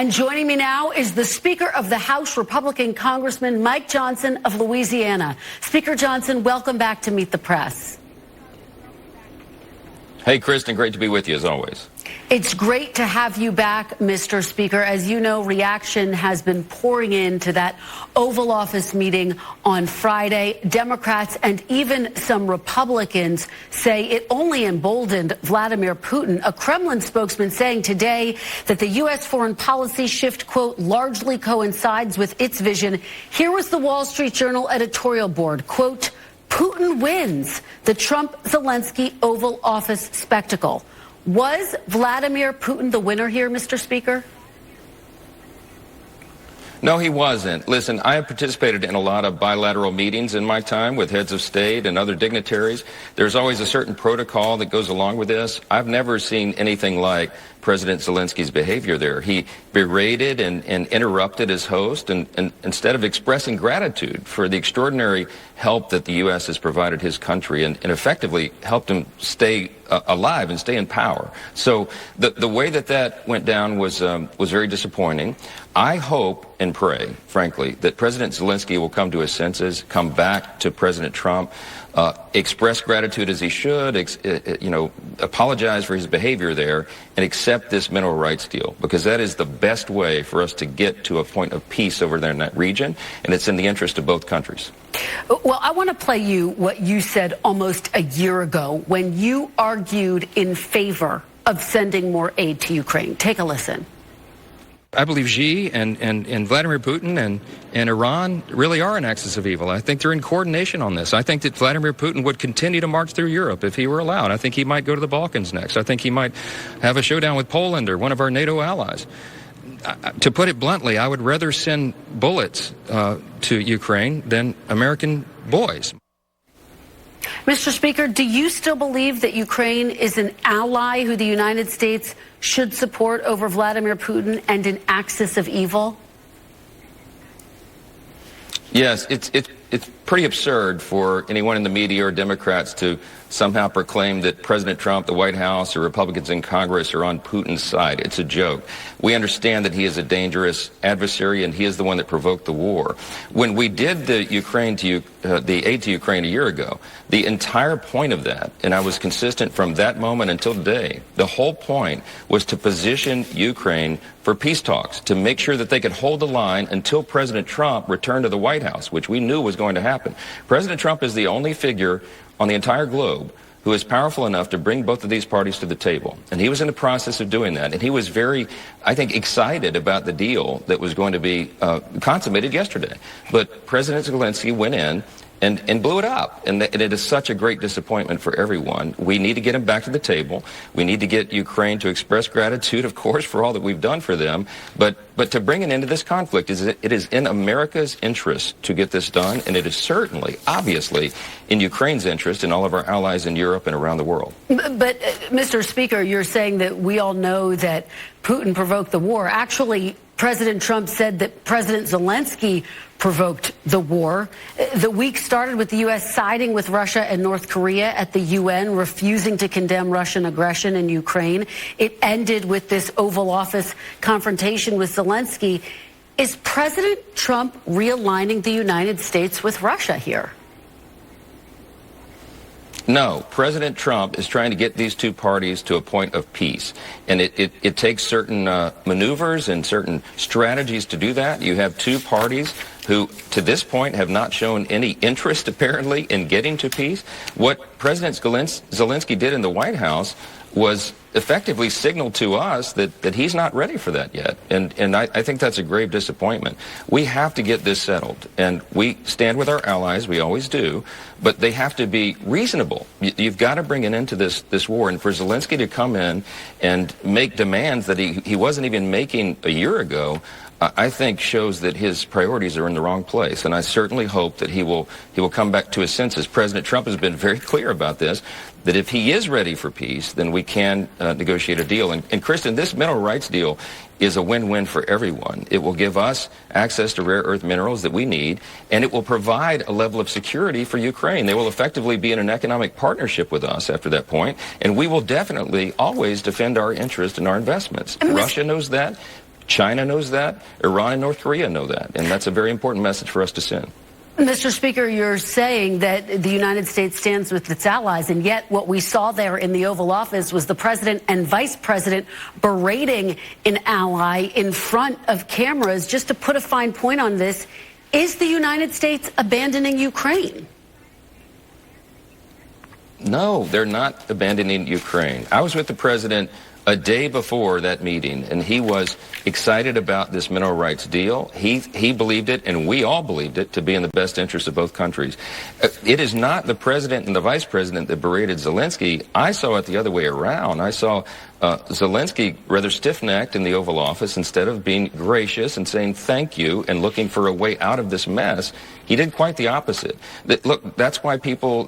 And joining me now is the Speaker of the House, Republican Congressman Mike Johnson of Louisiana. Speaker Johnson, welcome back to Meet the Press. Hey, Kristen, great to be with you as always. It's great to have you back, Mr. Speaker. As you know, reaction has been pouring into that Oval Office meeting on Friday. Democrats and even some Republicans say it only emboldened Vladimir Putin. A Kremlin spokesman saying today that the U.S. foreign policy shift, quote, largely coincides with its vision. Here was the Wall Street Journal editorial board, quote, Putin wins the Trump-Zelensky Oval Office spectacle. Was Vladimir Putin the winner here, Mr. Speaker? No, he wasn't. Listen, I have participated in a lot of bilateral meetings in my time with heads of state and other dignitaries. There's always a certain protocol that goes along with this. I've never seen anything like President Zelensky's behavior there. He berated and interrupted his host, and instead of expressing gratitude for the extraordinary help that the U.S. has provided his country and effectively helped him stay alive and stay in power. So the way that went down was very disappointing. I hope and pray, frankly, that President Zelensky will come to his senses, come back to President Trump, express gratitude as he should, apologize for his behavior there, and accept this mineral rights deal, because that is the best way for us to get to a point of peace over there in that region, and it's in the interest of both countries. Well, I want to play you what you said almost a year ago when you argued in favor of sending more aid to Ukraine. Take a listen. I believe Xi and Vladimir Putin and Iran really are an axis of evil. I think they're in coordination on this. I think that Vladimir Putin would continue to march through Europe if he were allowed. I think he might go to the Balkans next. I think he might have a showdown with Poland or one of our NATO allies. To put it bluntly, I would rather send bullets to Ukraine than American boys. Mr. Speaker, do you still believe that Ukraine is an ally who the United States should support over Vladimir Putin and an axis of evil? Yes, it's pretty absurd for anyone in the media or Democrats to somehow proclaim that President Trump, the White House, or Republicans in Congress are on Putin's side. It's a joke. We understand that he is a dangerous adversary, and he is the one that provoked the war. When we did the aid to Ukraine a year ago, the entire point of that, and I was consistent from that moment until today, the whole point was to position Ukraine for peace talks, to make sure that they could hold the line until President Trump returned to the White House, which we knew was going to happen. President Trump is the only figure on the entire globe who is powerful enough to bring both of these parties to the table. And he was in the process of doing that. And he was very, I think, excited about the deal that was going to be consummated yesterday. But President Zelensky went in and blew it up. And it is such a great disappointment for everyone. We need to get him back to the table. We need to get Ukraine to express gratitude, of course, for all that we've done for them. But to bring an end to this conflict, it is in America's interest to get this done. And it is certainly, obviously, in Ukraine's interest and all of our allies in Europe and around the world. But Mr. Speaker, you're saying that we all know that Putin provoked the war. Actually, President Trump said that President Zelensky provoked the war. The week started with the U.S. siding with Russia and North Korea at the UN, refusing to condemn Russian aggression in Ukraine. It ended with this Oval Office confrontation with Zelensky. Is President Trump realigning the United States with Russia here? No, President Trump is trying to get these two parties to a point of peace. And it takes certain maneuvers and certain strategies to do that. You have two parties who, to this point, have not shown any interest, apparently, in getting to peace. What President Zelensky did in the White House was effectively signaled to us that he's not ready for that yet. And I think that's a grave disappointment. We have to get this settled. And we stand with our allies, we always do, but they have to be reasonable. You've got to bring an end to this war. And for Zelensky to come in and make demands that he wasn't even making a year ago, I think shows that his priorities are in the wrong place. And I certainly hope that he will come back to his senses. President Trump has been very clear about this, that if he is ready for peace, then we can negotiate a deal. And Kristen, this mineral rights deal is a win-win for everyone. It will give us access to rare earth minerals that we need, and it will provide a level of security for Ukraine. They will effectively be in an economic partnership with us after that point, and we will definitely always defend our interest and our investments. Russia knows that. China knows that. Iran and North Korea know that. And that's a very important message for us to send. Mr. Speaker, you're saying that the United States stands with its allies, and yet what we saw there in the Oval Office was the president and vice president berating an ally in front of cameras. Just to put a fine point on this, is the United States abandoning Ukraine? No, they're not abandoning Ukraine. I was with the president a day before that meeting, and he was excited about this mineral rights deal. He believed it, and we all believed it, to be in the best interest of both countries. It is not the president and the vice president that berated Zelensky. I saw it the other way around. I saw Zelensky rather stiff-necked in the Oval Office. Instead of being gracious and saying thank you and looking for a way out of this mess, he did quite the opposite. Look, that's why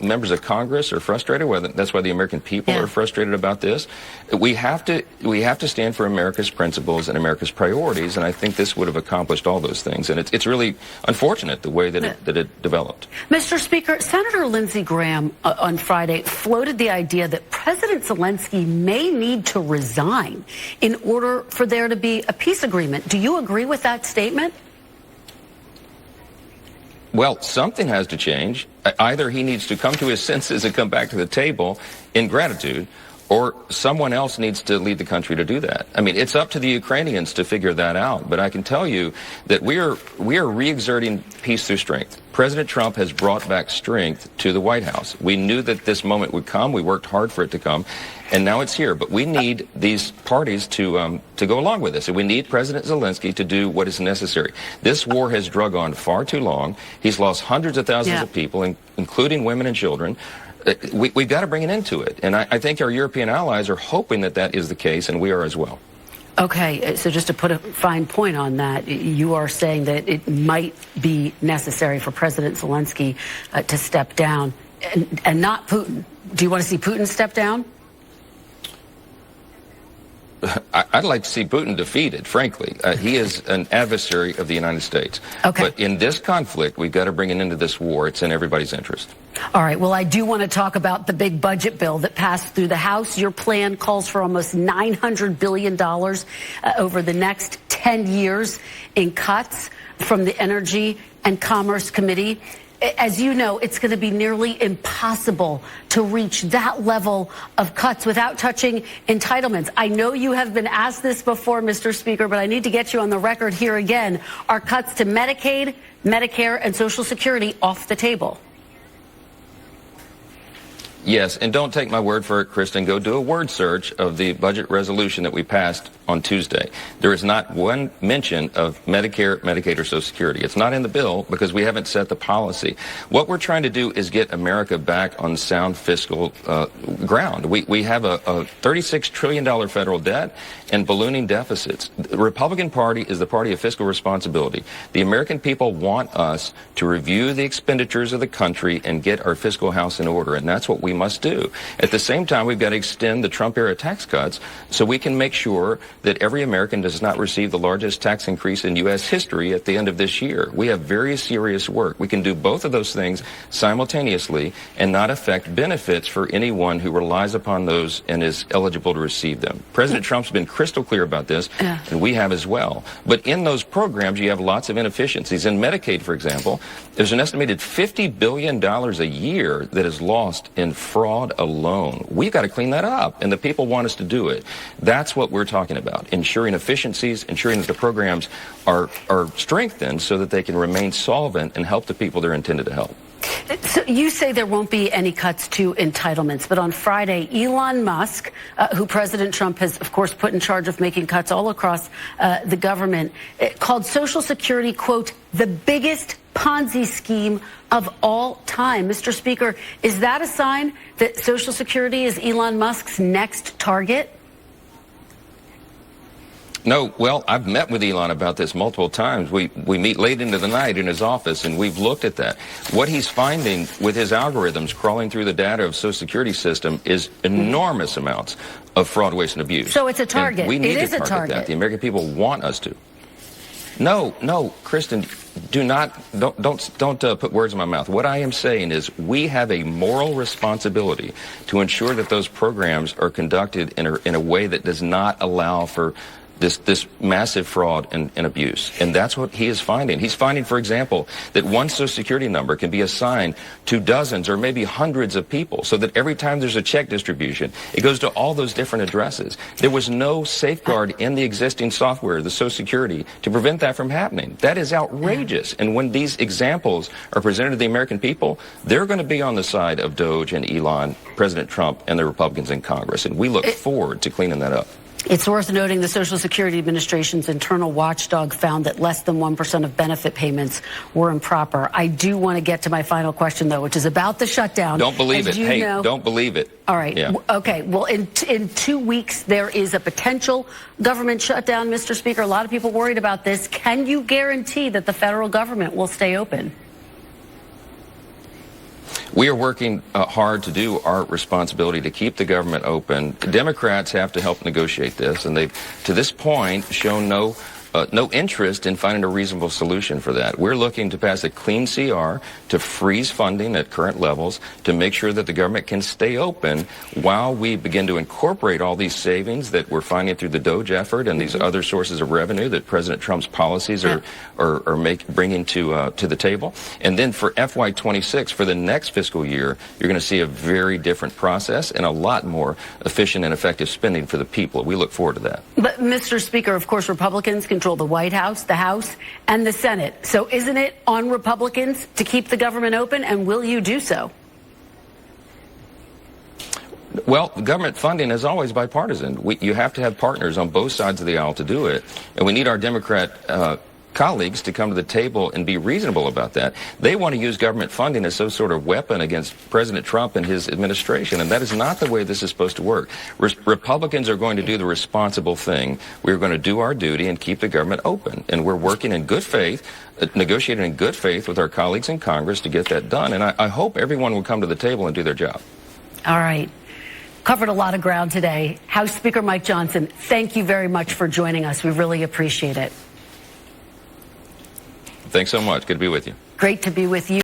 members of Congress are frustrated. That's why the American people are frustrated about this. We have to stand for America's principles and America's priorities, and I think this would have accomplished all those things. And it's really unfortunate the way that it developed. Mr. Speaker, Senator Lindsey Graham on Friday floated the idea that President Zelensky may need to resign in order for there to be a peace agreement. Do you agree with that statement? Well, something has to change. Either he needs to come to his senses and come back to the table in gratitude, or someone else needs to lead the country to do that. I mean, it's up to the Ukrainians to figure that out. But I can tell you that we are re-exerting peace through strength. President Trump has brought back strength to the White House. We knew that this moment would come. We worked hard for it to come. And now it's here. But we need these parties to go along with this. And we need President Zelensky to do what is necessary. This war has drug on far too long. He's lost hundreds of thousands of people, including women and children. We've got to bring an end to it. And I think our European allies are hoping that that is the case, and we are as well. Okay, so just to put a fine point on that, you are saying that it might be necessary for President Zelensky to step down and not Putin. Do you want to see Putin step down? I'd like to see Putin defeated, frankly. He is an adversary of the United States. Okay. But in this conflict, we've got to bring an end to this war. It's in everybody's interest. All right. Well, I do want to talk about the big budget bill that passed through the House. Your plan calls for almost $900 billion over the next 10 years in cuts from the Energy and Commerce Committee. As you know, it's going to be nearly impossible to reach that level of cuts without touching entitlements. I know you have been asked this before, Mr. Speaker, but I need to get you on the record here again. Are cuts to Medicaid, Medicare, and Social Security off the table? Yes, and don't take my word for it, Kristen. Go do a word search of the budget resolution that we passed on Tuesday. There is not one mention of Medicare, Medicaid, or Social Security. It's not in the bill because we haven't set the policy. What we're trying to do is get America back on sound fiscal ground. We have a $36 trillion federal debt and ballooning deficits. The Republican Party is the party of fiscal responsibility. The American people want us to review the expenditures of the country and get our fiscal house in order, and that's what we must do. At the same time, we've got to extend the Trump-era tax cuts so we can make sure that every American does not receive the largest tax increase in U.S. history at the end of this year. We have very serious work. We can do both of those things simultaneously and not affect benefits for anyone who relies upon those and is eligible to receive them. President Trump's been crystal clear about this, and we have as well. But in those programs, you have lots of inefficiencies. In Medicaid, for example, there's an estimated $50 billion a year that is lost in fraud alone. We've got to clean that up, and the people want us to do it. That's what we're talking about, ensuring efficiencies, ensuring that the programs are strengthened so that they can remain solvent and help the people they're intended to help. So you say there won't be any cuts to entitlements, but on Friday, Elon Musk, who President Trump has, of course, put in charge of making cuts all across the government, called Social Security, quote, the biggest Ponzi scheme of all time. Mr. Speaker, is that a sign that Social Security is Elon Musk's next target? No, well, I've met with Elon about this multiple times. We meet late into the night in his office, and we've looked at that. What he's finding with his algorithms crawling through the data of Social Security system is enormous amounts of fraud, waste, and abuse. So it's a target. And we need it is to target that. The American people want us to. No, Kristen, don't put words in my mouth. What I am saying is we have a moral responsibility to ensure that those programs are conducted in a way that does not allow for this massive fraud and abuse. And that's what he is finding. He's finding, for example, that one Social Security number can be assigned to dozens or maybe hundreds of people, so that every time there's a check distribution, it goes to all those different addresses. There was no safeguard in the existing software, the Social Security, to prevent that from happening. That is outrageous. And when these examples are presented to the American people, they're going to be on the side of Doge and Elon, President Trump, and the Republicans in Congress. And we look forward to cleaning that up. It's worth noting the Social Security Administration's internal watchdog found that less than 1% of benefit payments were improper. I do want to get to my final question, though, which is about the shutdown. Don't believe it. Hey, don't believe it. All right. Yeah. Okay. Well, in 2 weeks, there is a potential government shutdown, Mr. Speaker. A lot of people worried about this. Can you guarantee that the federal government will stay open? We are working hard to do our responsibility to keep the government open. Democrats have to help negotiate this, and they've, to this point, shown no interest in finding a reasonable solution for that. We're looking to pass a clean CR to freeze funding at current levels to make sure that the government can stay open while we begin to incorporate all these savings that we're finding through the Doge effort and these other sources of revenue that President Trump's policies are bringing to the table. And then for FY26, for the next fiscal year, you're going to see a very different process and a lot more efficient and effective spending for the people. We look forward to that. But, Mr. Speaker, of course, Republicans control the White House, the House, and the Senate. So isn't it on Republicans to keep the government open, and will you do so? Well, government funding is always bipartisan. You have to have partners on both sides of the aisle to do it, and we need our Democrat colleagues to come to the table and be reasonable about that. They want to use government funding as some sort of weapon against President Trump and his administration, and that is not the way this is supposed to work. Republicans are going to do the responsible thing. We're going to do our duty and keep the government open, and we're working in good faith, negotiating in good faith with our colleagues in Congress to get that done, and I hope everyone will come to the table and do their job. All right. Covered a lot of ground today. House Speaker Mike Johnson, thank you very much for joining us. We really appreciate it. Thanks so much. Good to be with you. Great to be with you.